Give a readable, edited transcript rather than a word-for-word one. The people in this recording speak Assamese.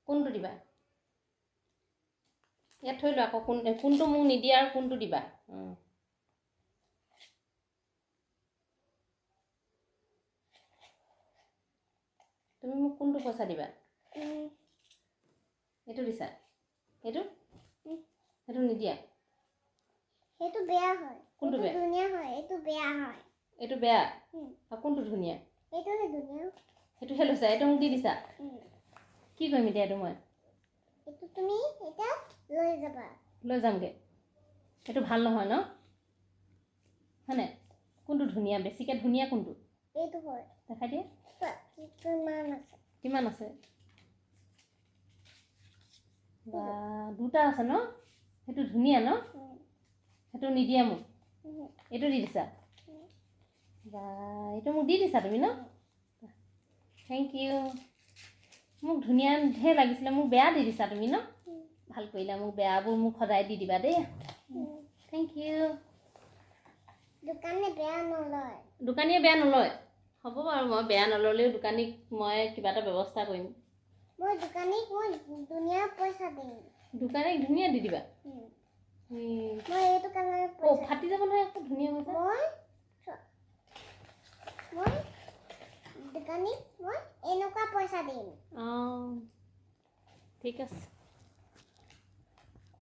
কোনটো দিবা ইয়াত থৈ লোৱা আকৌ কোনটো মোক নিদিয়া আৰু কোনটো দিবা তুমি মোক কোনটো পইচা দিবা এইটো দিছা এইটো এইটো নিদিয়া এইটো বেয়া হয় কোনটো বেয়া ধুনীয়া হয় এইটো বেয়া হয় এইটো বেয়া আৰু কোনটো ধুনীয়া এইটোহে ধুনীয়া এইটোহে লৈছা এইটো মোক দি দিছা কি কৰিম এতিয়া এইটো মই এইটো তুমি এটা লৈ যাবা লৈ যামগে এইটো ভাল নহয় ন হয়নে কোনটো ধুনীয়া বেছিকৈ ধুনীয়া কোনটো এইটো হয় দেখাই দিয়া কিমান আছে বা দুটা আছে ন সেইটো ধুনীয়া ন সেইটো নিদিয়া মোক এইটো দি দিছা বা এইটো মোক দি দিছা তুমি ন থেংক ইউ মোক ধুনীয়াহে লাগিছিলে মোক বেয়া দি দিছা তুমি ন ভাল কৰিলা মোক বেয়াবোৰ মোক সদায় দি দিবা দেই থেংক ইউ দোকানীয়ে বেয়া নলয় হ'ব বাৰু মই বেয়া নল'লেও দোকানীক মই কিবা এটা ব্যৱস্থা কৰিম মই দোকানীক মই ধুনীয়া পইচা দিম দোকানীক ধুনীয়া দি দিবা মই এইটো কালাৰ ফাটি যাব নহয় একো ধুনীয়া হৈছে মই দোকানীক মই এনেকুৱা পইচা দিম ঠিক আছে